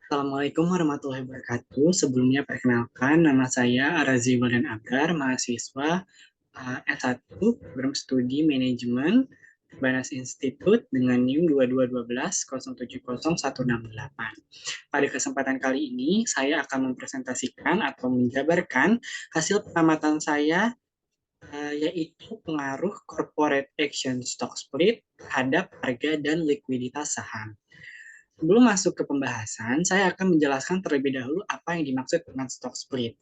Assalamualaikum warahmatullahi wabarakatuh. Sebelumnya perkenalkan, nama saya Arazi Waldan Abrar, mahasiswa S1 Program Studi Manajemen Banas Institute dengan NIM 2212070168. Pada kesempatan kali ini, saya akan mempresentasikan atau menjabarkan hasil pengamatan saya yaitu pengaruh corporate action stock split terhadap harga dan likuiditas saham. Sebelum masuk ke pembahasan, saya akan menjelaskan terlebih dahulu apa yang dimaksud dengan stock split.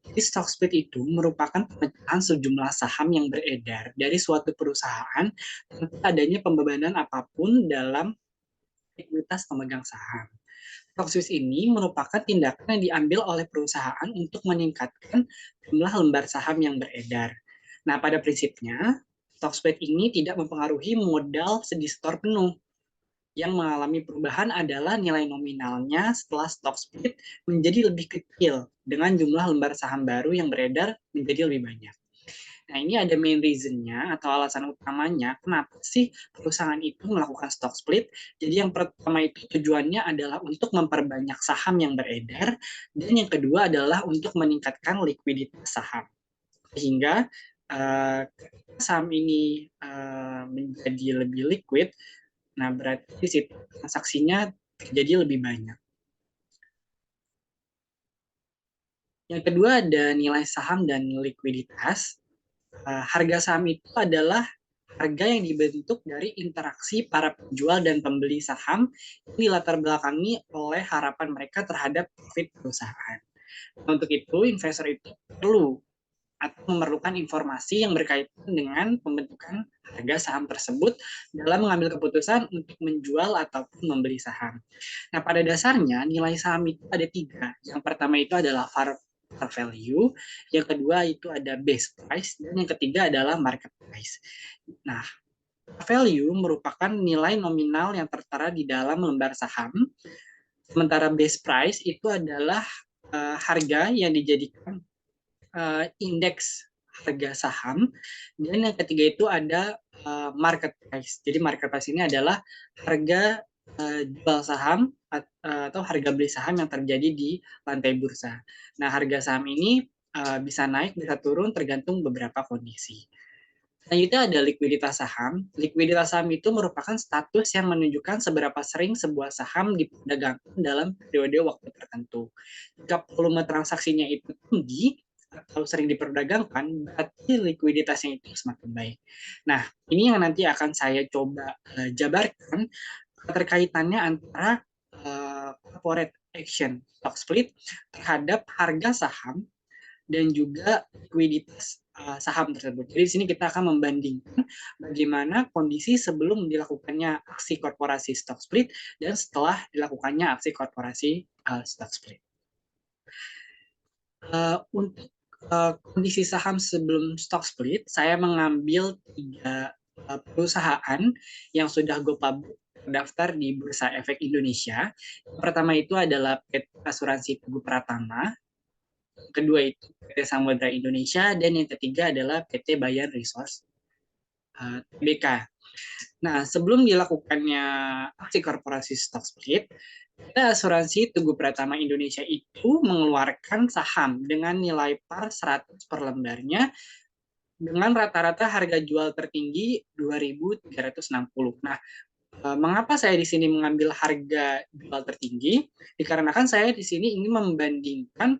Jadi stock split itu merupakan pemecahan sejumlah saham yang beredar dari suatu perusahaan tanpa adanya pembebanan apapun dalam likuiditas pemegang saham. Stock split ini merupakan tindakan yang diambil oleh perusahaan untuk meningkatkan jumlah lembar saham yang beredar. Nah, pada prinsipnya, stock split ini tidak mempengaruhi modal di store penuh. Yang mengalami perubahan adalah nilai nominalnya setelah stock split menjadi lebih kecil dengan jumlah lembar saham baru yang beredar menjadi lebih banyak. Nah, ini ada main reason-nya atau alasan utamanya kenapa sih perusahaan itu melakukan stock split. Jadi yang pertama itu tujuannya adalah untuk memperbanyak saham yang beredar, dan yang kedua adalah untuk meningkatkan likuiditas saham. Sehingga ketika saham ini menjadi lebih liquid, nah, berarti di situ transaksinya terjadi lebih banyak. Yang kedua ada nilai saham dan likuiditas. Harga saham itu adalah harga yang dibentuk dari interaksi para penjual dan pembeli saham yang dilatar belakangi oleh harapan mereka terhadap profit perusahaan. Untuk itu, investor itu perlu atau memerlukan informasi yang berkaitan dengan pembentukan harga saham tersebut dalam mengambil keputusan untuk menjual ataupun membeli saham. Nah, pada dasarnya nilai saham itu ada tiga. Yang pertama itu adalah fair value, yang kedua itu ada base price, dan yang ketiga adalah market price. Nah, value merupakan nilai nominal yang tertera di dalam lembar saham, sementara base price itu adalah harga yang dijadikan indeks harga saham, dan yang ketiga itu ada market price. Jadi market price ini adalah harga jual saham atau harga beli saham yang terjadi di lantai bursa. Nah, harga saham ini bisa naik, bisa turun tergantung beberapa kondisi. Selanjutnya ada likuiditas saham. Likuiditas saham itu merupakan status yang menunjukkan seberapa sering sebuah saham diperdagangkan dalam periode waktu tertentu. Jika volume transaksinya itu tinggi atau sering diperdagangkan, berarti likuiditasnya itu semakin baik. Nah, ini yang nanti akan saya coba jabarkan keterkaitannya antara corporate action stock split terhadap harga saham dan juga likuiditas saham tersebut. Jadi di sini kita akan membandingkan bagaimana kondisi sebelum dilakukannya aksi korporasi stock split dan setelah dilakukannya aksi korporasi stock split. Untuk kondisi saham sebelum stock split, saya mengambil tiga perusahaan yang sudah go public terdaftar di Bursa Efek Indonesia. Yang pertama itu adalah PT Asuransi Teguh Pratama, kedua itu PT Samudra Indonesia, dan yang ketiga adalah PT Bayan Resource Tbk. Nah, sebelum dilakukannya aksi korporasi stock split, PT Asuransi Teguh Pratama Indonesia itu mengeluarkan saham dengan nilai par 100 per lembarnya dengan rata-rata harga jual tertinggi 2.360. Nah, mengapa saya di sini mengambil harga jual tertinggi? Dikarenakan saya di sini ingin membandingkan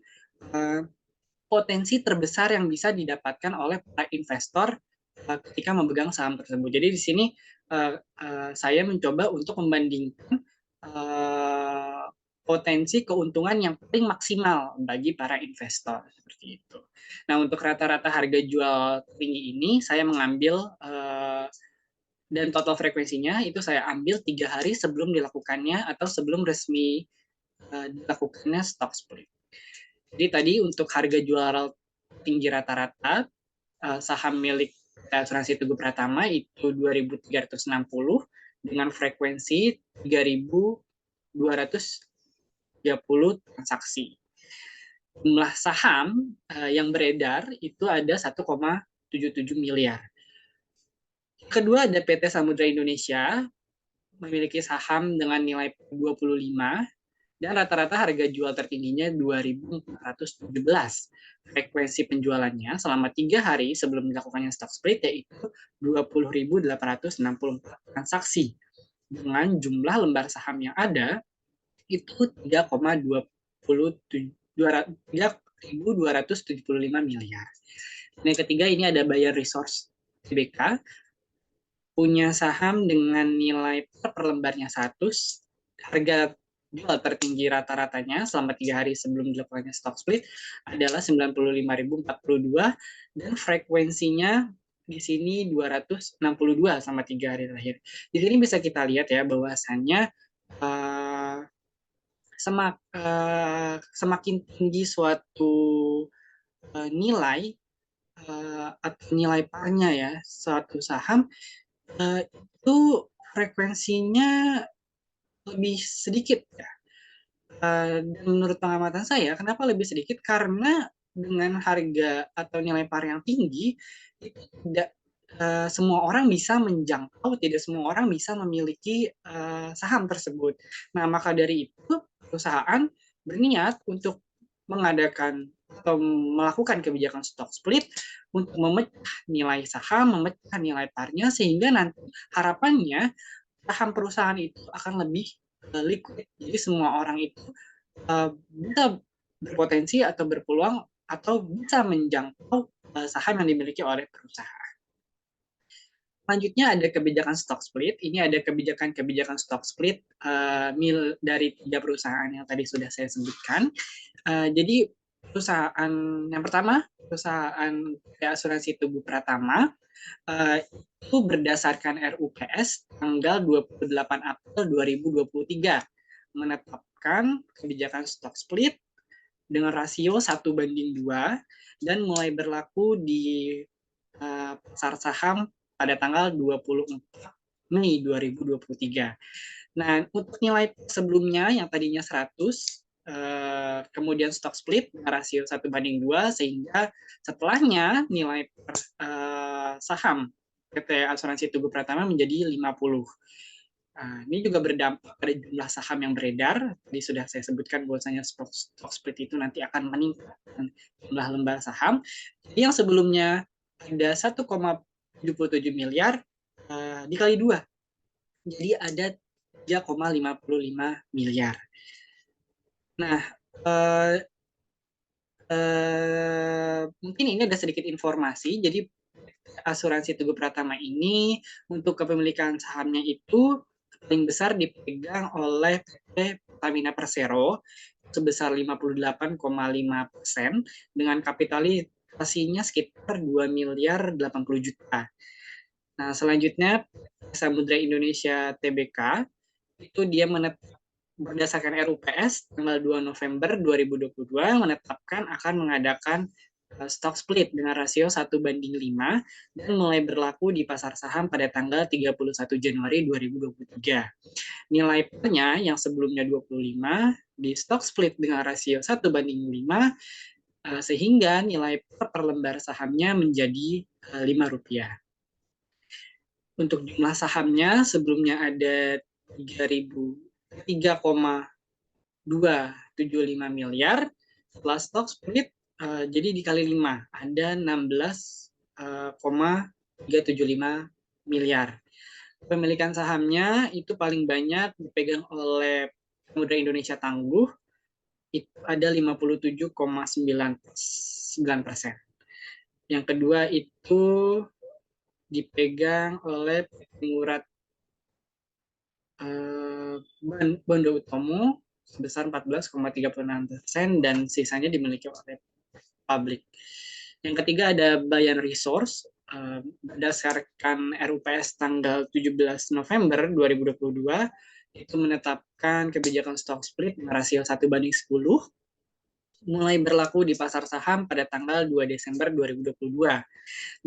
potensi terbesar yang bisa didapatkan oleh para investor ketika memegang saham tersebut. Jadi di sini saya mencoba untuk membandingkan potensi keuntungan yang paling maksimal bagi para investor seperti itu. Nah, untuk rata-rata harga jual tinggi ini saya mengambil dan total frekuensinya itu saya ambil 3 hari sebelum dilakukannya atau sebelum resmi dilakukannya stock split. Jadi tadi untuk harga jual tinggi rata-rata saham milik Asuransi Teguh Pratama itu 2.360 dengan frekuensi 3.230 transaksi. Jumlah saham yang beredar itu ada 1,77 miliar. Kedua ada PT Samudra Indonesia memiliki saham dengan nilai 25 Dan rata-rata harga jual tertingginya 2.417. Frekuensi penjualannya selama 3 hari sebelum dilakukannya stock split yaitu 20.864 transaksi. Dengan jumlah lembar saham yang ada itu 3.275 miliar. Yang ketiga ini ada Bayer Resource TBK, punya saham dengan nilai per lembarnya 100, harga jual tertinggi rata-ratanya selama 3 hari sebelum dilakukannya stock split adalah 95.042 dan frekuensinya di sini 262 sama 3 hari terakhir. Di sini bisa kita lihat ya bahwasannya semakin tinggi suatu nilai atau nilai parnya ya suatu saham itu frekuensinya lebih sedikit ya. Dan menurut pengamatan saya, kenapa lebih sedikit? Karena dengan harga atau nilai par yang tinggi, itu tidak semua orang bisa menjangkau, tidak semua orang bisa memiliki saham tersebut. Nah, maka dari itu perusahaan berniat untuk mengadakan atau melakukan kebijakan stock split untuk memecah nilai saham, memecah nilai parnya, sehingga nanti harapannya saham perusahaan itu akan lebih liquid. Jadi semua orang itu bisa berpotensi atau berpeluang atau bisa menjangkau saham yang dimiliki oleh perusahaan. Selanjutnya ada kebijakan stock split. Ini ada kebijakan stock split dari 3 perusahaan yang tadi sudah saya sebutkan. Jadi perusahaan yang pertama, perusahaan asuransi Tugu Pratama, itu berdasarkan RUPS tanggal 28 April 2023 menetapkan kebijakan stock split dengan rasio 1:2 dan mulai berlaku di pasar saham pada tanggal 24 Mei 2023. Nah, untuk nilai sebelumnya yang tadinya 100, kemudian stock split rasio 1:2 sehingga setelahnya nilai saham PT Asuransi Tugu Pratama menjadi 50. Nah, ini juga berdampak pada jumlah saham yang beredar. Tadi sudah saya sebutkan bahwasanya stock split itu nanti akan meningkatkan jumlah lembar saham. Jadi yang sebelumnya ada 1,77 miliar dikali 2. Jadi ada 3,55 miliar. Nah, mungkin ini ada sedikit informasi. Jadi asuransi Tugu Pratama ini untuk kepemilikan sahamnya itu paling besar dipegang oleh PT Pertamina Persero sebesar 58,5% dengan kapitalisasinya sekitar 2 miliar 80 juta. Nah, selanjutnya Samudra Indonesia TBK itu dia berdasarkan RUPS tanggal 2 November 2022 menetapkan akan mengadakan stock split dengan rasio 1:5 dan mulai berlaku di pasar saham pada tanggal 31 Januari 2023. Nilai pernya yang sebelumnya 25 di stock split dengan rasio 1:5 sehingga nilai per lembar sahamnya menjadi Rp5. Untuk jumlah sahamnya sebelumnya ada 3,275 miliar, setelah stock split jadi dikali 5 ada 16,375 miliar. Pemilikan sahamnya itu paling banyak dipegang oleh Samudra Indonesia Tangguh, itu ada 57,9%. Yang kedua itu dipegang oleh Pengurat Bondo Utomo sebesar 14,36% dan sisanya dimiliki oleh publik. Yang ketiga ada Bayan Resource berdasarkan RUPS tanggal 17 November 2022 itu menetapkan kebijakan stock split dengan rasio 1:10 mulai berlaku di pasar saham pada tanggal 2 Desember 2022.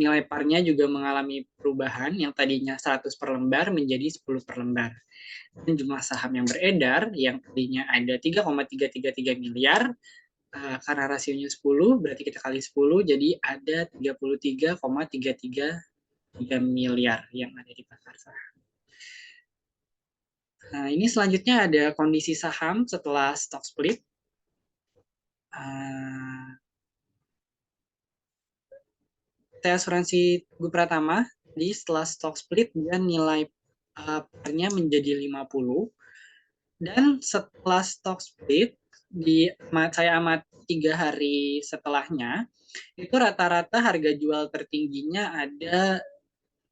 Nilai parnya juga mengalami perubahan yang tadinya 100 per lembar menjadi 10 per lembar. Dan jumlah saham yang beredar yang tadinya ada 3,333 miliar karena rasionya 10 berarti kita kali 10 jadi ada 33,333 miliar yang ada di pasar saham. Nah, ini selanjutnya ada kondisi saham setelah stock split. PT Asuransi Tugu Pratama, jadi setelah stock split dia nilai parnya menjadi 50, dan setelah stock split saya amati 3 hari setelahnya, itu rata-rata harga jual tertingginya ada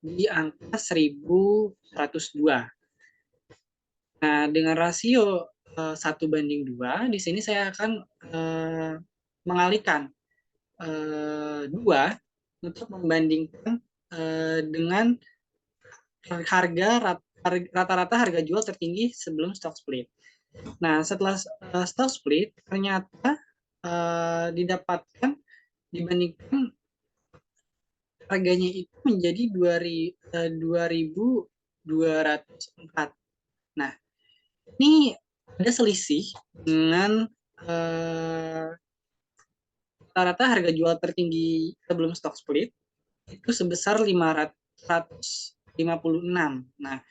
di angka 1.102. Nah, dengan rasio 1:2, di sini saya akan mengalihkan 2 untuk membandingkan dengan rata-rata harga jual tertinggi sebelum stock split. Nah, setelah stock split, ternyata didapatkan dibandingkan harganya itu menjadi 2.204. Nah, ini ada selisih dengan rata-rata harga jual tertinggi sebelum stock split itu sebesar 556. Nah,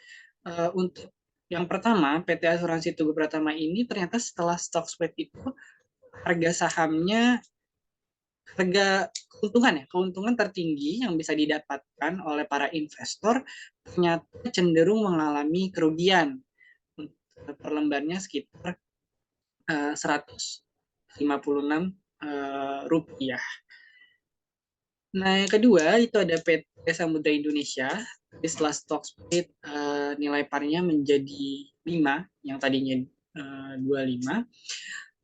untuk yang pertama, PT Asuransi Tugu Pratama ini ternyata setelah stock split itu harga sahamnya, keuntungan tertinggi yang bisa didapatkan oleh para investor ternyata cenderung mengalami kerugian. Per lembarnya sekitar 156 rupiah. Nah, yang kedua itu ada PT Samudra Indonesia. Setelah stock split nilai parnya menjadi 5, yang tadinya 25.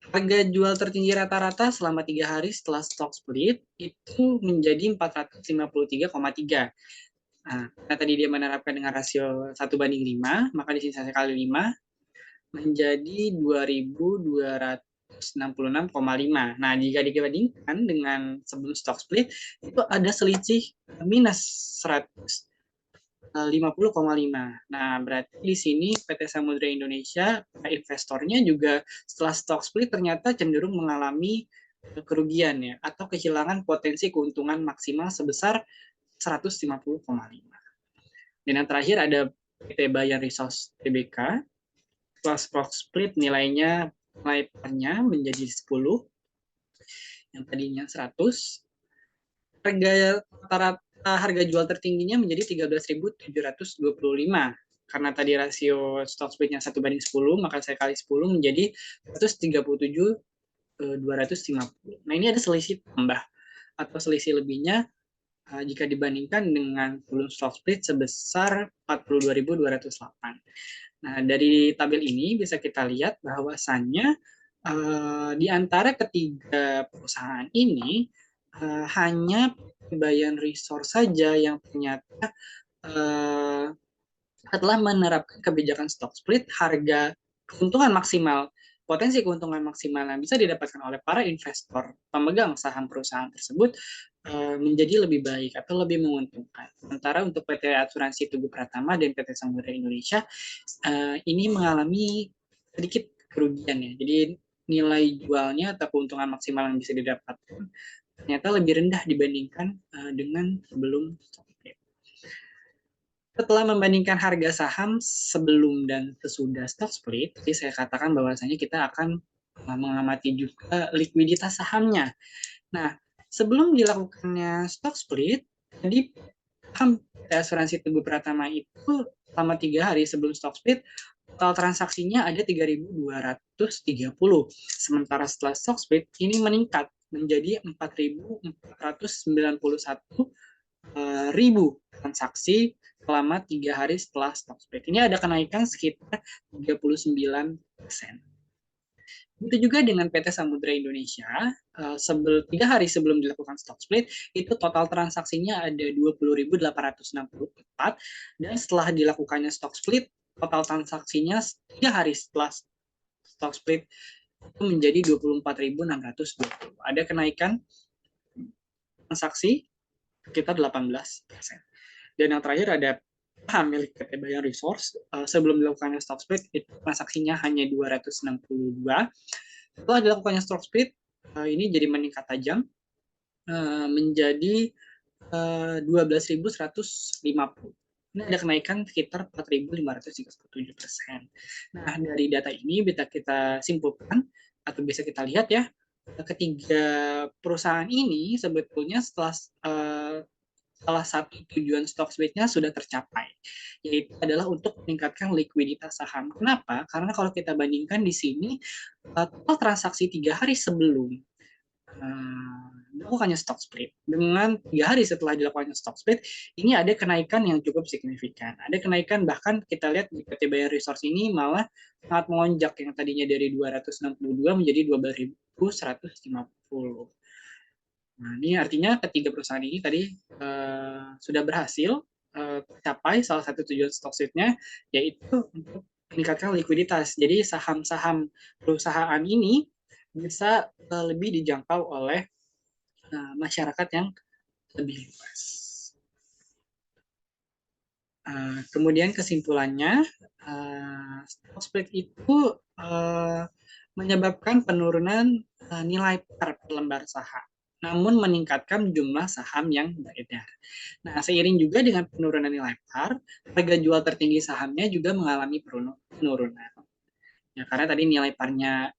Harga jual tertinggi rata-rata selama 3 hari setelah stock split itu menjadi 453,3. Nah, karena tadi dia menerapkan dengan rasio 1:5, maka di sini saya kali 5 menjadi 2.266,5. Nah, jika dibandingkan dengan sebelum stock split, itu ada selisih minus 150,5. Nah, berarti di sini PT Samudra Indonesia, investornya juga setelah stock split ternyata cenderung mengalami kerugian ya, atau kehilangan potensi keuntungan maksimal sebesar 150,5. Dan yang terakhir ada PT Bayan Resource Tbk. Setelah stock split nilai parnya menjadi 10, yang tadinya 100. Harga jual tertingginya menjadi 13.725. Karena tadi rasio stock splitnya 1:10, maka saya kali 10 menjadi 137.250. Nah, ini ada selisih tambah atau selisih lebihnya jika dibandingkan dengan sebelum stock split sebesar 42.208. Nah, dari tabel ini bisa kita lihat bahwasannya di antara ketiga perusahaan ini hanya Bayan Resource saja yang ternyata setelah menerapkan kebijakan stock split, potensi keuntungan maksimal yang bisa didapatkan oleh para investor pemegang saham perusahaan tersebut menjadi lebih baik atau lebih menguntungkan. Sementara untuk PT Asuransi Tugu Pratama dan PT Samudra Indonesia ini mengalami sedikit kerugian ya. Jadi nilai jualnya atau keuntungan maksimal yang bisa didapatkan ternyata lebih rendah dibandingkan dengan sebelum stock split. Setelah membandingkan harga saham sebelum dan sesudah stock split, jadi saya katakan bahwasanya kita akan mengamati juga likuiditas sahamnya. Nah, sebelum dilakukannya stock split, jadi saham Asuransi Tugu Pratama itu selama 3 hari sebelum stock split, total transaksinya ada 3.230. Sementara setelah stock split, ini meningkat menjadi 4.491 ribu transaksi selama 3 hari setelah stock split. Ini ada kenaikan sekitar 39%. Begitu juga dengan PT Samudra Indonesia, 3 hari sebelum dilakukan stock split, itu total transaksinya ada 20.864, dan setelah dilakukannya stock split, total transaksinya 3 hari setelah stock split itu menjadi 24.620. Ada kenaikan transaksi sekitar 18%. Dan yang terakhir ada saham milik PT Bayan Resource. Sebelum dilakukannya stock split, itu transaksinya hanya 262. Setelah dilakukannya stock split, ini jadi meningkat tajam menjadi 12.150. Ini ada kenaikan sekitar 4.537%. Nah, dari data ini bisa kita simpulkan atau bisa kita lihat ya, ketiga perusahaan ini sebetulnya setelah salah satu tujuan stock split-nya sudah tercapai, yaitu adalah untuk meningkatkan likuiditas saham. Kenapa? Karena kalau kita bandingkan di sini, total transaksi 3 hari sebelum dilakukannya stock split dengan 3 hari setelah dilakukannya stock split, ini ada kenaikan yang cukup signifikan. Ada kenaikan, bahkan kita lihat di PT Bayan Resource ini malah sangat melonjak, yang tadinya dari 262 menjadi 12.150. Nah, ini artinya ketiga perusahaan ini tadi sudah berhasil tercapai salah satu tujuan stock split-nya, yaitu untuk meningkatkan likuiditas. Jadi saham-saham perusahaan ini bisa lebih dijangkau oleh masyarakat yang lebih luas. Kemudian kesimpulannya, stock split itu menyebabkan penurunan nilai per lembar saham, namun meningkatkan jumlah saham yang beredar. Nah, seiring juga dengan penurunan nilai par, harga jual tertinggi sahamnya juga mengalami penurunan. Ya, karena tadi nilai parnya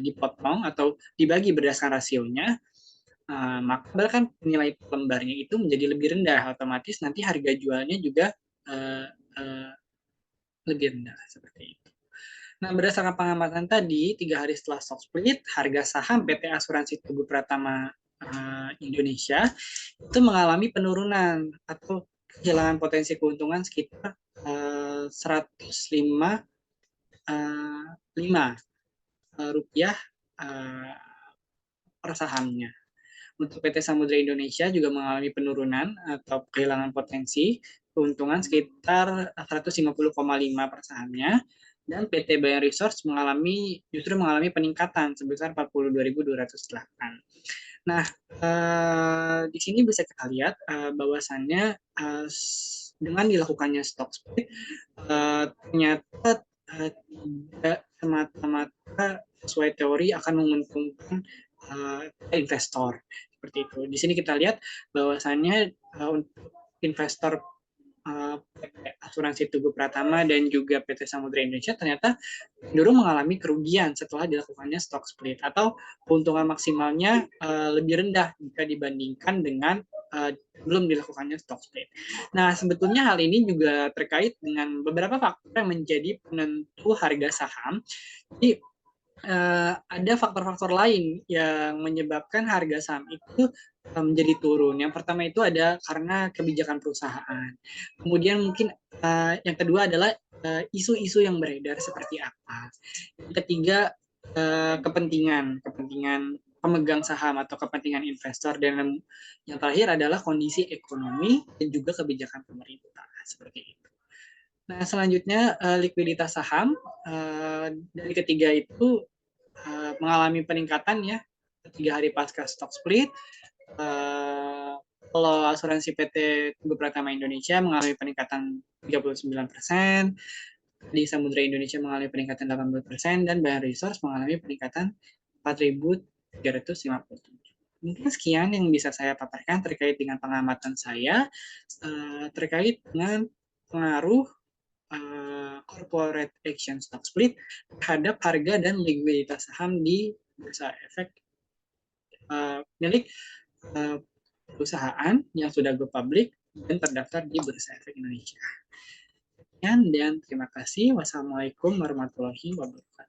dipotong atau dibagi berdasarkan rasionya, maka bahkan nilai lembarnya itu menjadi lebih rendah, otomatis nanti harga jualnya juga uh, uh, lebih rendah seperti itu. Nah, berdasarkan pengamatan tadi, 3 hari setelah stock split, harga saham PT Asuransi Tugu Pratama Indonesia itu mengalami penurunan atau kehilangan potensi keuntungan sekitar 105 rupiah per sahamnya. Untuk PT Samudra Indonesia juga mengalami penurunan atau kehilangan potensi keuntungan sekitar 150,5 per sahamnya, dan PT Bayan Resource justru mengalami peningkatan sebesar 42.208. Nah, di sini bisa kita lihat bahwasannya dengan dilakukannya stock split ternyata tidak semata-mata sesuai teori akan menguntungkan investor seperti itu. Di sini kita lihat bahwasannya untuk investor PT Asuransi Tugu Pratama dan juga PT Samudra Indonesia ternyata cenderung mengalami kerugian setelah dilakukannya stock split, atau keuntungan maksimalnya lebih rendah jika dibandingkan dengan belum dilakukannya stock split. Nah, sebetulnya hal ini juga terkait dengan beberapa faktor yang menjadi penentu harga saham. Jadi ada faktor-faktor lain yang menyebabkan harga saham itu menjadi turun. Yang pertama itu ada karena kebijakan perusahaan. Kemudian mungkin yang kedua adalah isu-isu yang beredar seperti apa. Yang ketiga kepentingan pemegang saham atau kepentingan investor, dan yang terakhir adalah kondisi ekonomi dan juga kebijakan pemerintah seperti itu. Nah, selanjutnya likuiditas saham dari ketiga itu mengalami peningkatan ya 3 hari pasca stock split. Kalau asuransi PT Tugu Pratama Indonesia mengalami peningkatan 39%, di Samudra Indonesia mengalami peningkatan 80%, dan Bayan Resource mengalami peningkatan 4.357. Mungkin sekian yang bisa saya paparkan terkait dengan pengamatan saya terkait dengan pengaruh corporate action stock split terhadap harga dan likuiditas saham di bursa efek milik perusahaan yang sudah go public dan terdaftar di Bursa Efek Indonesia. Dan terima kasih. Wassalamualaikum warahmatullahi wabarakatuh.